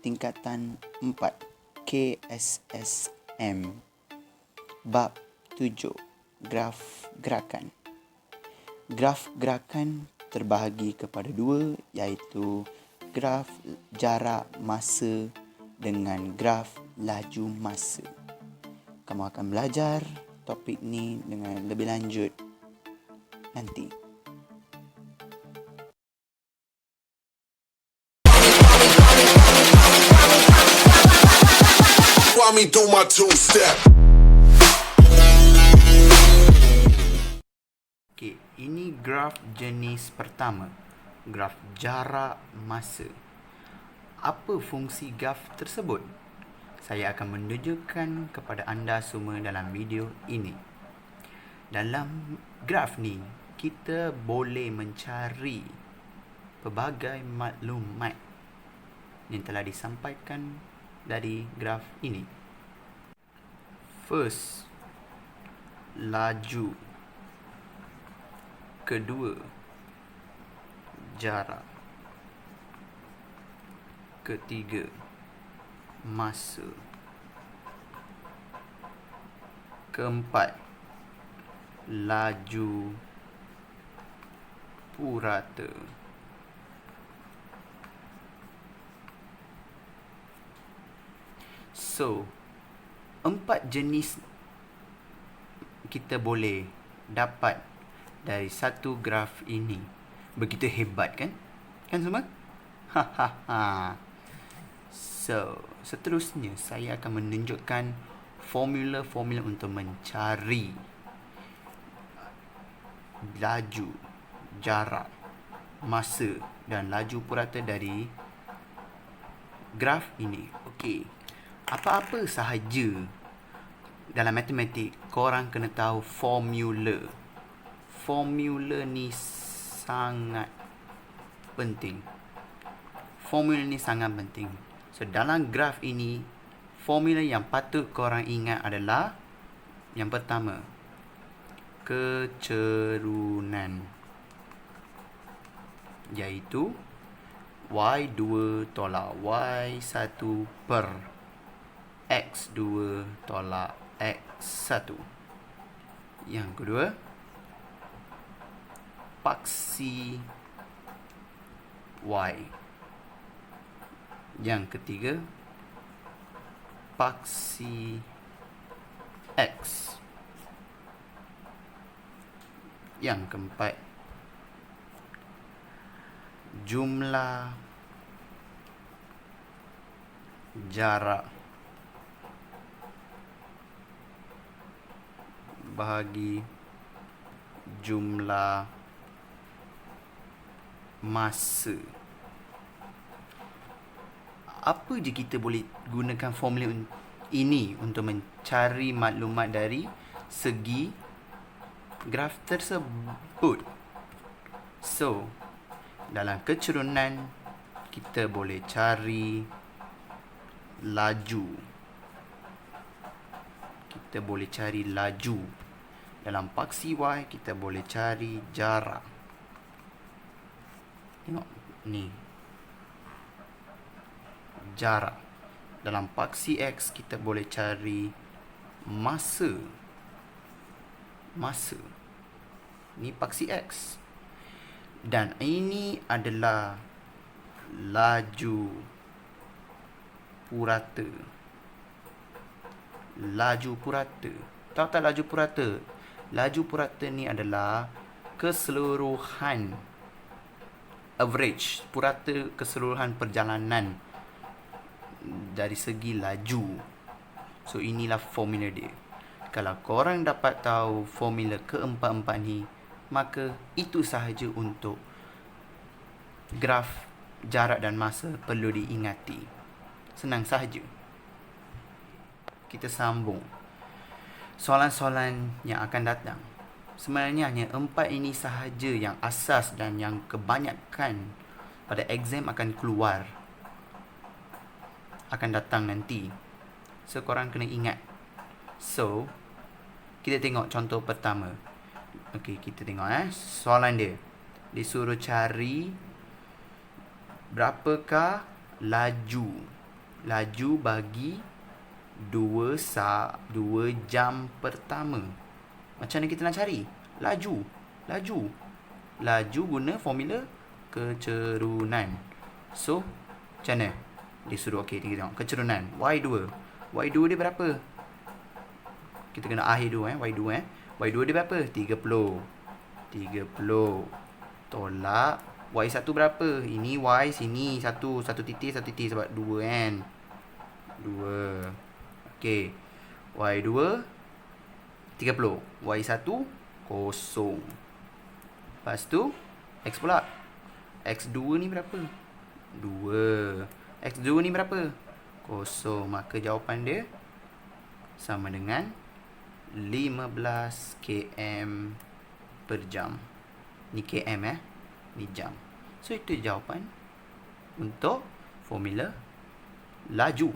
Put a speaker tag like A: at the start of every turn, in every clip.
A: tingkatan 4 KSSM. Bab 7. Graf gerakan. Graf gerakan terbahagi kepada dua, iaitu graf jarak masa dengan graf laju masa. Kamu akan belajar topik ni dengan lebih lanjut nanti.
B: Me do my two-step.
A: Okey, ini graf jenis pertama, graf jarak masa. Apa fungsi graf tersebut? Saya akan menunjukkan kepada anda semua dalam video ini. Dalam graf ni, kita boleh mencari pelbagai maklumat yang telah disampaikan dari graf ini. First, laju. Kedua, jarak. Ketiga, masa. Keempat, laju purata. So, 4 jenis kita boleh dapat dari satu graf ini. Begitu hebat kan? Kan semua? So, seterusnya saya akan menunjukkan formula-formula untuk mencari laju, jarak, masa dan laju purata dari graf ini. Okey. Apa-apa sahaja dalam matematik, korang kena tahu formula. Formula ni sangat penting. Formula ni sangat penting. So, dalam graf ini, formula yang patut korang ingat adalah yang pertama, kecerunan, iaitu Y2 tolak Y1 per X2 tolak X1. Yang kedua, paksi Y. Yang ketiga, paksi X. Yang keempat, jumlah jarak bahagi jumlah masa. Apa je kita boleh gunakan formula ini untuk mencari maklumat dari segi graf tersebut. So, dalam kecerunan kita boleh cari laju. Kita boleh cari laju. Dalam paksi Y kita boleh cari jarak. Tengok ni, jarak. Dalam paksi X kita boleh cari masa. Masa. Ni paksi X. Dan ini adalah laju purata. Laju purata. Tahu tak laju purata? Laju purata ni adalah keseluruhan average, purata keseluruhan perjalanan dari segi laju. So, inilah formula dia. Kalau korang dapat tahu formula keempat-empat ni, maka itu sahaja untuk graf jarak dan masa perlu diingati. Senang sahaja. Kita sambung soalan-soalan yang akan datang. Sebenarnya hanya 4 ini sahaja yang asas dan yang kebanyakan pada exam akan keluar, akan datang nanti. So, korang kena ingat. So, kita tengok contoh pertama. Okey, kita tengok soalan dia. Disuruh cari berapakah laju Laju bagi 2 jam pertama. Macam mana kita nak cari? Laju guna formula kecerunan. So, macam mana? Dia suruh, okey, kita tengok. Kecerunan. Y2 dia berapa? Kita kena akhir dulu, Y2, Y2 dia berapa? 30. Tolak. Y1 berapa? Ini Y, sini 1 titik sebab 2 kan. 2. Okey. Y2 30. Y1 kosong. Lepas tu X pula. X2 ni berapa? 2. X2 ni berapa? Kosong. Maka jawapan dia sama dengan 15 km per jam. Ni km ni jam. So itu jawapan untuk formula laju.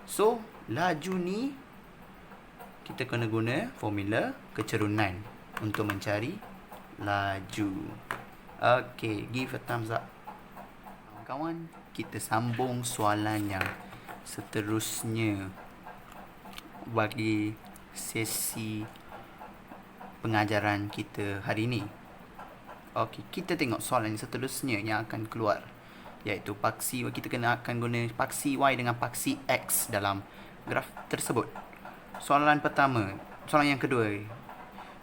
A: So laju ni kita kena guna formula kecerunan untuk mencari laju. Okay, give a thumbs up. Kawan, kita sambung soalan yang seterusnya bagi sesi pengajaran kita hari ini. Okey, kita tengok soalan seterusnya yang akan keluar, iaitu paksi. Kita akan guna paksi Y dengan paksi X dalam graf tersebut. Soalan yang kedua.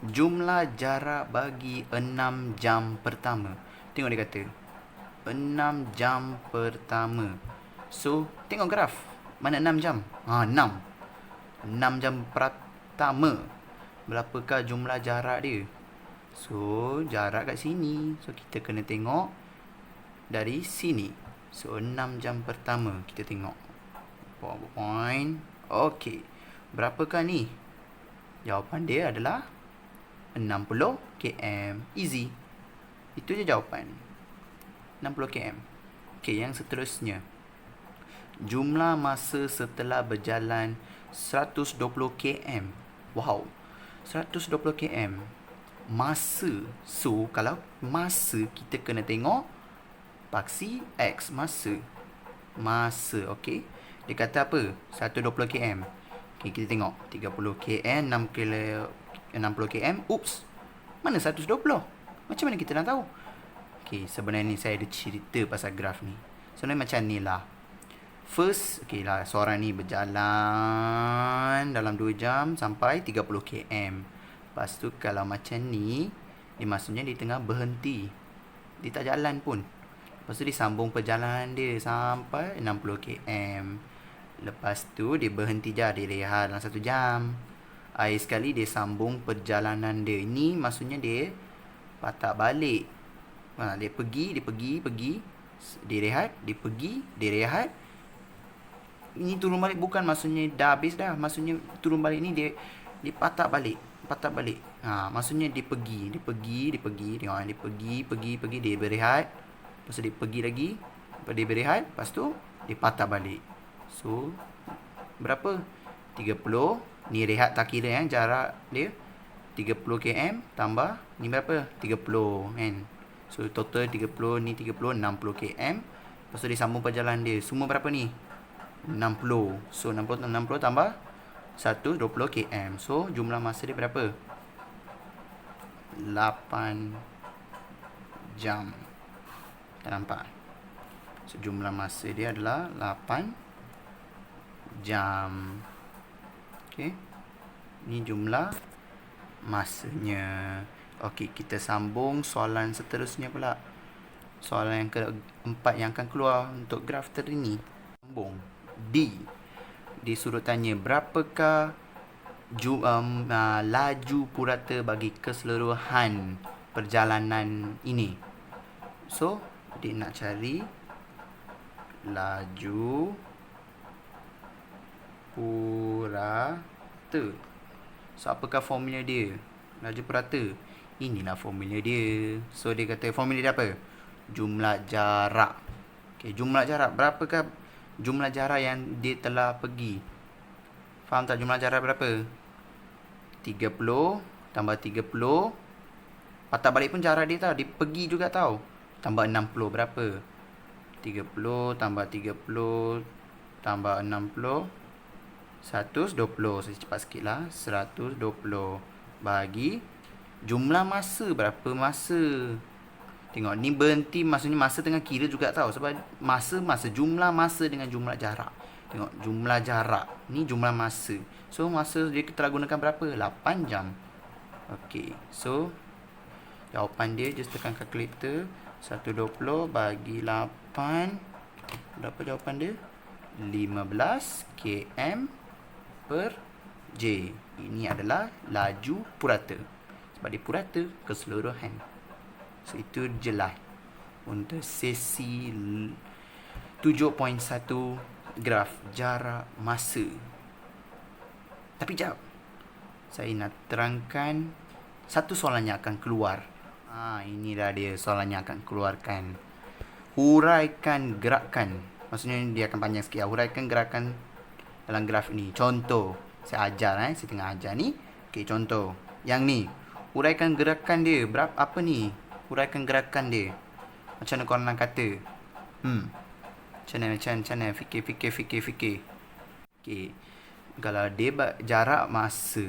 A: Jumlah jarak bagi 6 jam pertama. Tengok dia kata 6 jam pertama. So, tengok graf. Mana 6 jam? 6 jam pertama. Berapakah jumlah jarak dia? So, jarak kat sini. So, kita kena tengok dari sini. So, 6 jam pertama. Kita tengok point. Okey. Berapakah ni? Jawapan dia adalah 60 km. Easy. Itu je jawapan. 60 km. Okey, yang seterusnya. Jumlah masa setelah berjalan 120 km. Wow. 120 km. Masa. So, kalau masa, kita kena tengok paksi X. Masa. Okey. Dia kata apa? 120 km. Okey, kita tengok. 30 km, 60 km. Oops. Mana 120? Macam mana kita nak tahu? Okey, sebenarnya ni saya ada cerita pasal graf ni. Sebenarnya macam ni lah. First, okey lah, seorang ni berjalan dalam 2 jam sampai 30 km. Lepas tu kalau macam ni, dia maksudnya dia tengah berhenti. Dia tak jalan pun. Lepas tu dia sambung perjalanan dia sampai 60 km. Lepas tu dia berhenti je, dia rehat dalam 1 jam. Akhir sekali dia sambung perjalanan dia. Ini maksudnya dia patah balik. Dia pergi. Dia rehat, dia pergi, dia rehat. Ini turun balik bukan maksudnya dah habis dah. Maksudnya turun balik ni dia patah balik. Maksudnya dia pergi. Tengok, dia pergi, dia berehat. Lepas tu dia pergi lagi. Lepas dia berehat, lepas tu dia patah balik. So, berapa? 30. Ni rehat tak kira jarak dia. 30 km tambah ni berapa? 30 kan. So, total 30, ni 30, 60 km. Lepas tu dia sambung perjalanan dia. Semua berapa ni? 60. So 60 tambah 120 km. So jumlah masa dia berapa? 8 jam. Tak nampak? So jumlah masa dia adalah 8 jam. Okey. Ni jumlah masanya. Okey, kita sambung soalan seterusnya pula. Soalan yang keempat yang akan keluar untuk graf terini. Sambung. D. Disuruh tanya berapakah laju purata bagi keseluruhan perjalanan ini. So, dia nak cari laju purata. So, apakah formula dia? Laju purata. Inilah formula dia. So, dia kata formula dia apa? Jumlah jarak. Okay, jumlah jarak. Berapakah jumlah jarak yang dia telah pergi? Faham tak jumlah jarak berapa? 30 tambah 30. Patah balik pun jarak dia tau. Dia pergi juga tau. Tambah 60 berapa? 30 tambah 30 tambah 60, 120. Saya cepat sikit lah. 120 bagi jumlah masa. Berapa masa? Tengok, ni berhenti. Maksudnya masa tengah kira juga tau. Sebab masa, jumlah masa dengan jumlah jarak. Tengok, jumlah jarak. Ni jumlah masa. So, masa dia telah gunakan berapa? 8 jam. Okay, so jawapan dia, just tekan kalkulator. 120 bagi 8. Berapa jawapan dia? 15 km per J. Ini adalah laju purata. Sebab dia purata keseluruhan. So, itu je lah untuk sesi 7.1 graf jarak masa. Tapi jap, saya nak terangkan satu soalan yang akan keluar. Inilah dia soalan yang akan keluarkan. Huraikan gerakan. Maksudnya dia akan panjang sikit. Huraikan gerakan dalam graf ni. Contoh, saya ajar saya tengah ajar ni. Okey, contoh. Yang ni, huraikan gerakan dia. Apa ni? Huraikan gerakan dia. Macam mana korang nak kata? Macam mana? Fikir. Okey. Kalau dia jarak masa,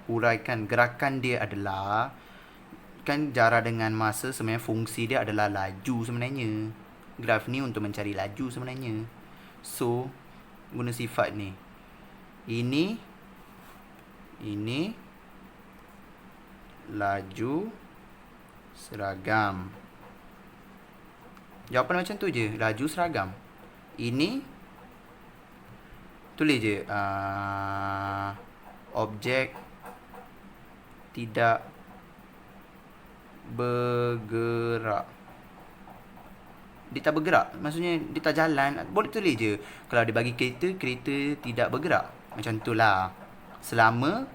A: huraikan gerakan dia adalah, kan jarak dengan masa sebenarnya fungsi dia adalah laju sebenarnya. Graf ni untuk mencari laju sebenarnya. So, guna sifat ni. Ini laju seragam. Jawapan macam tu je, laju seragam. Ini tulis je objek tidak bergerak. Dia tak bergerak, maksudnya dia tak jalan. Boleh tulis je. Kalau dia bagi kereta tidak bergerak. Macam tu lah. Selama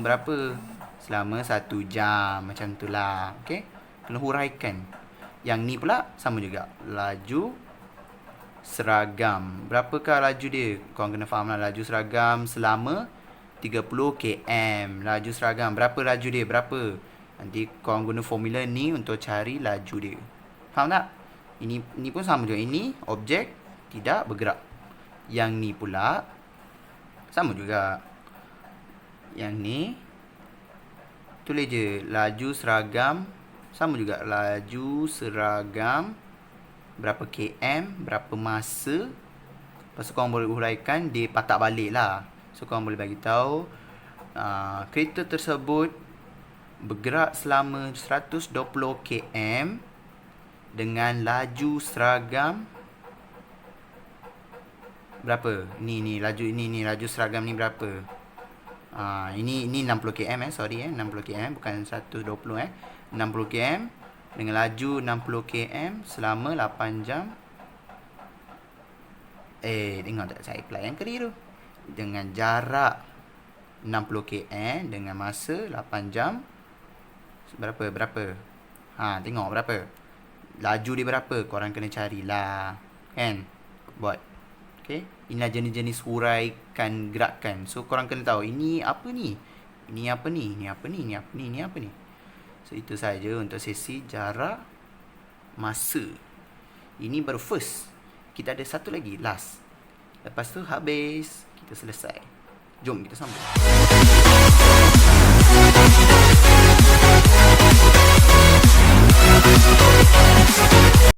A: berapa? Selama 1 jam. Macam tu lah. Okay, kena huraikan. Yang ni pula sama juga. Laju seragam. Berapakah laju dia? Korang kena faham lah. Laju seragam selama 30 km. Laju seragam. Berapa laju dia? Berapa? Nanti korang guna formula ni untuk cari laju dia. Faham tak? Ini pun sama juga. Ini objek tidak bergerak. Yang ni pula sama juga. Yang ni tulis je laju seragam. Sama juga. Laju seragam berapa km, berapa masa. Lepas tu korang boleh huraikan, dia patak balik lah. So korang boleh bagi tahu kereta tersebut bergerak selama 120 km dengan laju seragam berapa? Ni laju ni laju seragam ni berapa? Ini 60 km 60 km bukan 120 60 km dengan laju 60 km selama 8 jam. Tengok tak saya apply yang keliru. Dengan jarak 60 km dengan masa 8 jam. Berapa? Tengok berapa. Laju dia berapa? Korang kena carilah. Kan? Buat. Okay? Inilah jenis-jenis huraikan gerakan. So, korang kena tahu. Ini apa ni? Ini apa ni? Ini apa ni? Ini apa ni? Ini apa ni? So, itu saja untuk sesi jarak masa. Ini baru first. Kita ada satu lagi. Last. Lepas tu habis. Kita selesai. Jom kita sambung.